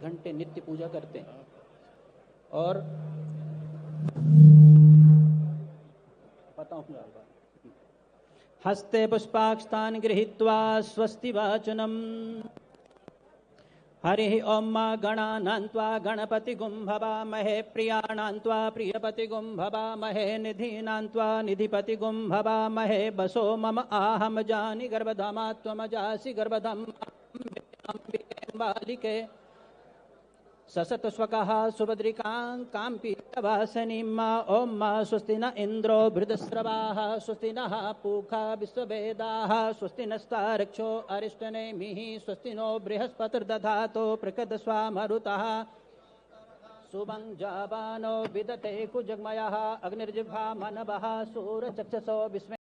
घंटे नित्य पूजा करते हैं। और बताऊंगा हस्ते पुष्पाक्षतान् गृहीत्वा स्वस्ति वाचनम् हरिः ओं मा गणानान्त्वा गणपतिगुं भवामहे प्रियाणान्त्वा प्रियपतिगुं भवामहे निधीनान्त्वा निधिपतिगुं भवामहे वसो मम आहम जानि गर्भधामा त्वमजासि गर्भधम् अम्बिके बालिके ससतस्वकः सुभद्रिकां काम्पीतवासनीं ॐ मा स्वस्ति न इन्द्रो बृहस्रवाः स्वस्ति नः पूषा विश्ववेदाः स्वस्ति नस्तार्क्ष्यो अरिष्टनेमिः स्वस्ति नो बृहस्पतिर्दधातु प्रकृतस्वा मरुतः शुभं जावानो विदते कुजग्मयः अग्निर्जिह्वा मनवः सूरचक्षसो विस्मे